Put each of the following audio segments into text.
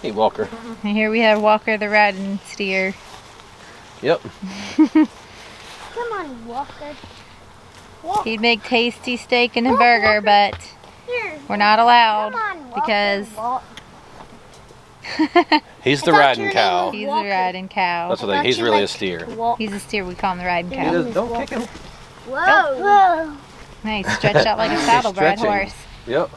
Hey, Walker. And here we have Walker the riding steer. Yep. Come on, Walker. Walk. He'd make tasty steak and a burger, but Here. we're not allowed Come on, Walker. because Walk. He's the I thought riding your cow. name he's a Walker. riding cow. That's what they, Thought he's you really a liked steer. Walk. He's a steer, we call him the riding He cow. is, don't kick him. Whoa. Nice, stretched out like a saddlebred stretching. horse. Yep.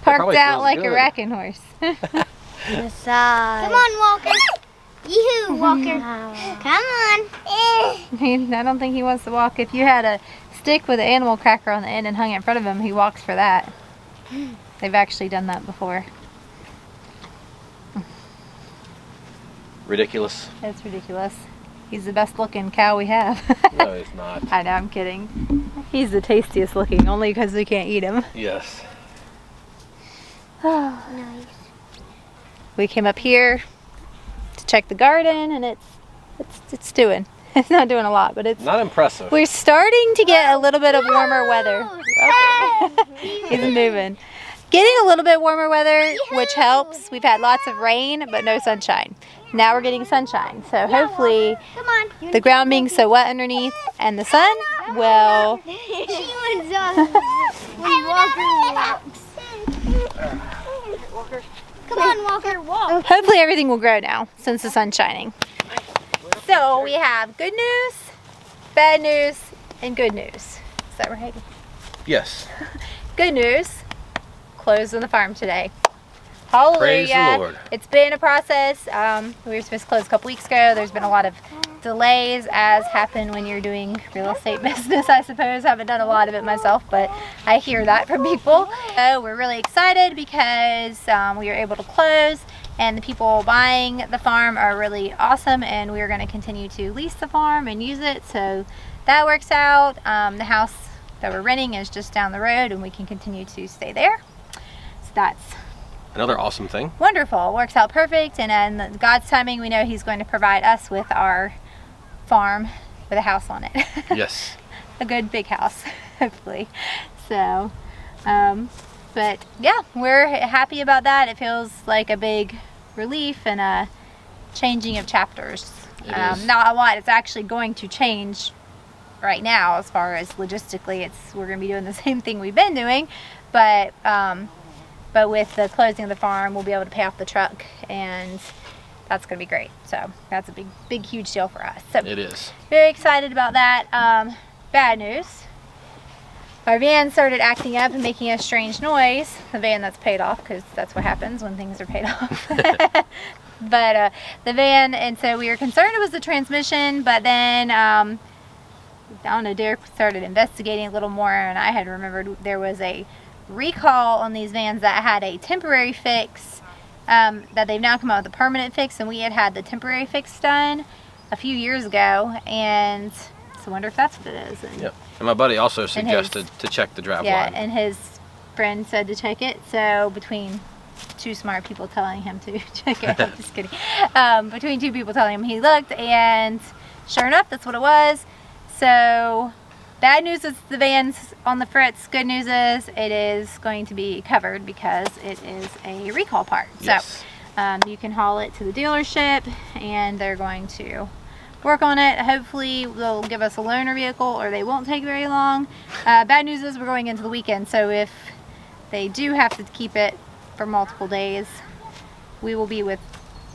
Parked probably out feels like a good. racking horse. Massage. Come on, Walker. Yoo-hoo, Walker. Come on. I don't think he wants to walk. If you had a stick with an animal cracker on the end and hung it in front of him, he walks for that. They've actually done that before. Ridiculous. It's ridiculous. He's the best looking cow we have. No, he's not. I know, I'm kidding. He's the tastiest looking, only because we can't eat him. Yes. Nice. We came up here to check the garden, and it's doing. It's not doing a lot, but it's. Not impressive. We're starting to get a little bit of warmer weather. He's moving. Getting a little bit warmer weather, which helps. We've had lots of rain, but no sunshine. Now we're getting sunshine, so hopefully Come on. the ground being so wet underneath and the sun will. She was when Walker walks. Come on, Walker, walk. Hopefully everything will grow now since the sun's shining. So we have good news, bad news, and good news. Is that right? Yes. Good news, closed on the farm today. Hallelujah. Praise the Lord. It's been a process. We were supposed to close a couple weeks ago. There's been a lot of delays, as happen when you're doing real estate business, I suppose. I haven't done a lot of it myself, but I hear that from people. So we're really excited because we were able to close, and the people buying the farm are really awesome, and we're going to continue to lease the farm and use it, so that works out. The house that we're renting is just down the road, and we can continue to stay there. So that's Another awesome thing. wonderful. Works out perfect, and in God's timing, we know He's going to provide us with our farm with a house on it. Yes. A good big house, hopefully. So, but yeah, we're happy about that. It feels like a big relief and a changing of chapters. It is. Not a lot. It's actually going to change right now as far as logistically. We're going to be doing the same thing we've been doing, but with the closing of the farm, we'll be able to pay off the truck, and that's going to be great. So that's a big, huge deal for us. So It is. very excited about that. Bad news. Our van started acting up and making a strange noise. The van that's paid off, because that's what happens when things are paid off. But the van, and so we were concerned it was the transmission, but then I don't know, Derek started investigating a little more, and I had remembered there was a recall on these vans that had a temporary fix, that they've now come out with a permanent fix, and we had the temporary fix done a few years ago, and so I wonder if that's what it is. And Yep. And my buddy also suggested to check the drive line. and his friend said to check it, so between two smart people telling him to check it, I'm just kidding, between two people telling him, he looked, and sure enough, that's what it was. So bad news is the van's on the fritz. Good news is it is going to be covered because it is a recall part. Yes. So you can haul it to the dealership, and they're going to work on it. Hopefully they'll give us a loaner vehicle, or they won't take very long. Bad news is we're going into the weekend, so if they do have to keep it for multiple days, we will be with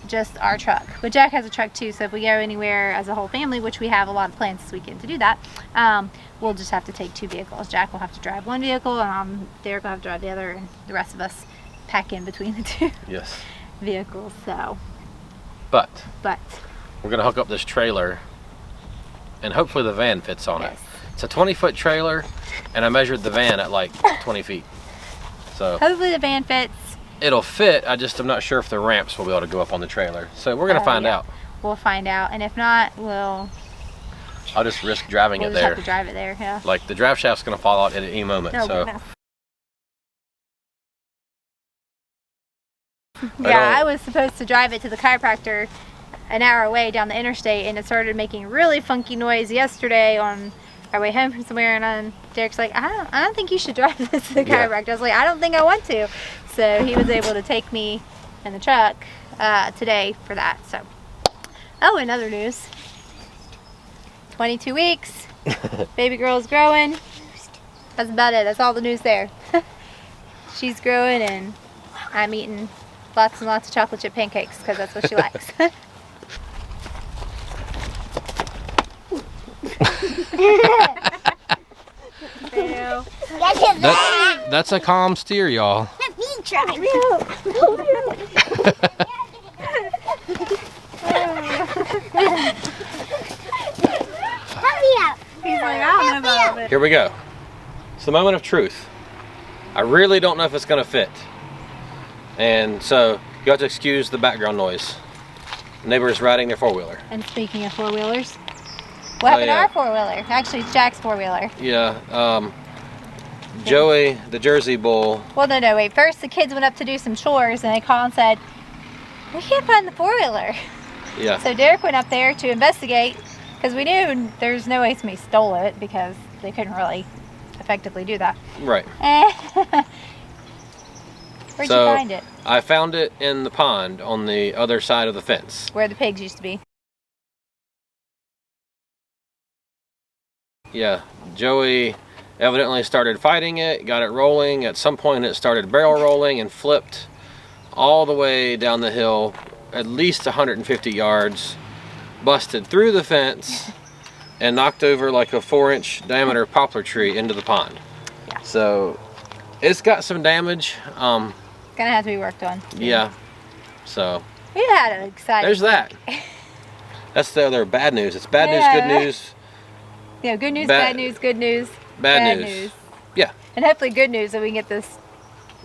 just our truck. But Jack has a truck too, so if we go anywhere as a whole family, which we have a lot of plans this weekend to do that, we'll just have to take two vehicles. Jack will have to drive one vehicle, and Derek will have to drive the other, and the rest of us pack in between the two Yes. vehicles. So, But but we're going to hook up this trailer, and hopefully the van fits on yes. it. It's a 20-foot trailer, and I measured the van at like 20 feet. So Hopefully the van fits. it'll fit. I'm not sure if the ramps will be able to go up on the trailer. So we're going to find Yeah. out. We'll find out, and if not, I'll just risk driving we'll it just there. have to drive it there. Yeah. Like the drive shaft's going to fall out at any moment. No, so no. I Yeah, I don't- was supposed to drive it to the chiropractor an hour away down the interstate, and it started making really funky noise yesterday on our way home from somewhere, and Derek's like, I don't think you should drive this to the Yeah. chiropractor. I was like, I don't think I want to. So he was able to take me in the truck today for that. So, oh, and other news. 22 weeks. Baby girl's growing. That's about it. That's all the news there. She's growing and I'm eating lots and lots of chocolate chip pancakes because that's what she likes. That's a calm steer, y'all. Let me try. Help me out. He's like, I don't know about it. Here we go. It's the moment of truth. I really don't know if it's gonna fit. And so you have to excuse the background noise. Neighbors riding their four-wheeler. And speaking of four-wheelers, what happened to our four-wheeler? Actually, it's Jack's four-wheeler. Yeah, Joey, the Jersey Bull. Well, no, wait. First, the kids went up to do some chores, and they called and said, we can't find the four-wheeler. Yeah. So Derek went up there to investigate, because we knew there's no way somebody stole it, because they couldn't really effectively do that. Right. Where'd you find it? I found it in the pond on the other side of the fence. Where the pigs used to be. Yeah, Joey evidently started fighting it, got it rolling. At some point it started barrel rolling and flipped all the way down the hill, at least 150 yards, busted through the fence and knocked over like a 4-inch diameter poplar tree into the pond. Yeah. So it's got some damage. Gonna have to be worked on. Yeah. So we had an exciting there's that. That's the other bad news. It's bad news, good news. Yeah, good news, bad news, good news. Bad news. Yeah. And hopefully good news that we can get this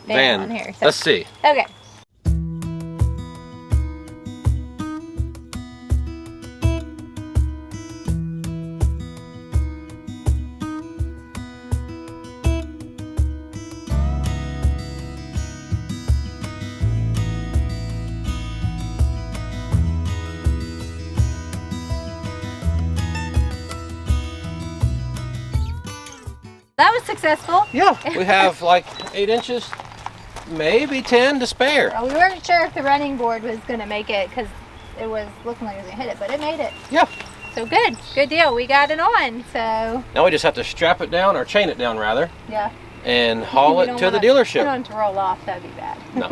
van on here. So. Let's see. Okay. That was successful. Yeah, we have like 8 inches, maybe 10 to spare. We weren't sure if the running board was going to make it because it was looking like it was going to hit it, but it made it. Yeah. So good deal. We got it on, so. Now we just have to strap it down, or chain it down rather. Yeah. And haul it to the dealership. We don't want it to roll off, that'd be bad. No.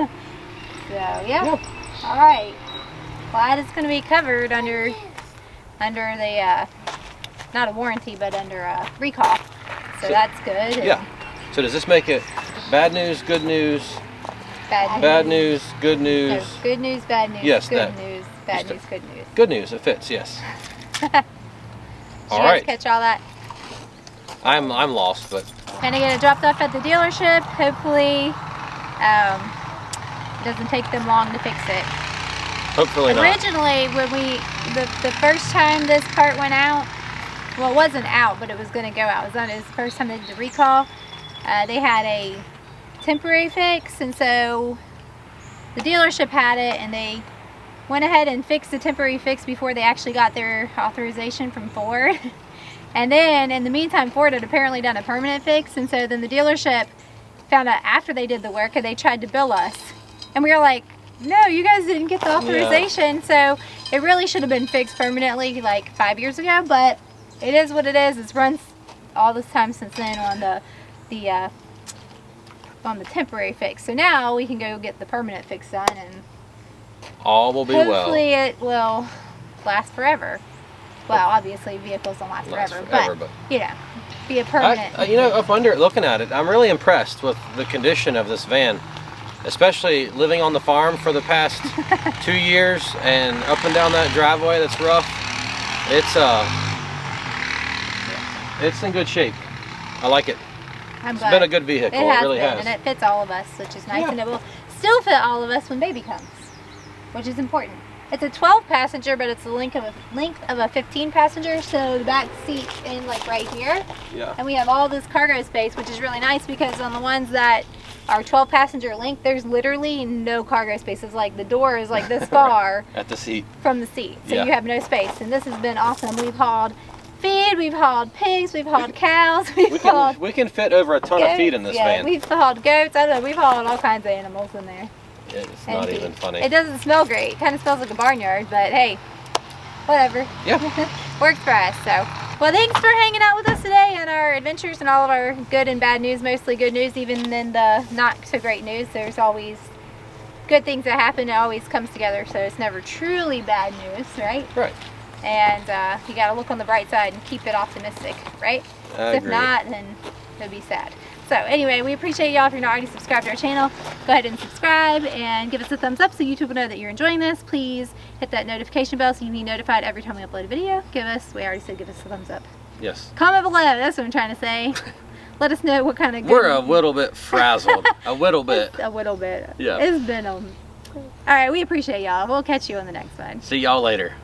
So, yeah. All right. Glad it's going to be covered under the, not a warranty, but under a recall. So that's good. Yeah. So does this make it bad news, good news, bad news, good news? No, good news, bad news. Yes, good news, bad news, good news. Good news, it fits, yes. All right. Catch all that? I'm lost, but. Gonna get it dropped off at the dealership. Hopefully, it doesn't take them long to fix it. Hopefully not. Originally, when the first time this part went out, well, it wasn't out, but it was going to go out. It was the first time they did the recall. They had a temporary fix, and so the dealership had it, and they went ahead and fixed the temporary fix before they actually got their authorization from Ford. And then, in the meantime, Ford had apparently done a permanent fix, and so then the dealership found out after they did the work, and they tried to bill us. And we were like, no, you guys didn't get the authorization. Yeah. So it really should have been fixed permanently like 5 years ago, but it is what it is. It's run all this time since then on the temporary fix. So now we can go get the permanent fix done, and all will be well. Hopefully it will last forever. Well, obviously vehicles don't last forever, but you know, be a permanent. You know, up under it, looking at it, I'm really impressed with the condition of this van, especially living on the farm for the past 2 years and up and down that driveway that's rough. It's in good shape. I like it. It's been a good vehicle. It really has. And it fits all of us, which is nice. Yeah. And it will still fit all of us when baby comes, which is important. It's a 12 passenger, but it's the length of a 15 passenger. So the back seat in like right here. Yeah. And we have all this cargo space, which is really nice because on the ones that are 12 passenger length, there's literally no cargo space. It's like the door is like this far at the seat from the seat. So you have no space. And this has been awesome. We've hauled feed, we've hauled pigs, we've hauled cows, we can fit over a ton of feed in this van. We've hauled goats, I don't know, we've hauled all kinds of animals in there. It's not even funny. It doesn't smell great. It kind of smells like a barnyard, but hey, whatever. Yeah. Works for us. So, well, thanks for hanging out with us today on our adventures and all of our good and bad news. Mostly good news, even in the not so great news. There's always good things that happen. It always comes together, so it's never truly bad news, right? Right. And you got to look on the bright side and keep it optimistic, right? I If agree. not, then it'll be sad. So anyway, we appreciate y'all. If you're not already subscribed to our channel, go ahead and subscribe and give us a thumbs up so YouTube will know that you're enjoying this. Please hit that notification bell so you can be notified every time we upload a video. We already said give us a thumbs up. Yes. Comment below, that's what I'm trying to say. Let us know what kind of good... We're a little bit frazzled. A little bit. A little bit. Yeah. It's been Alright, we appreciate y'all. We'll catch you on the next one. See y'all later.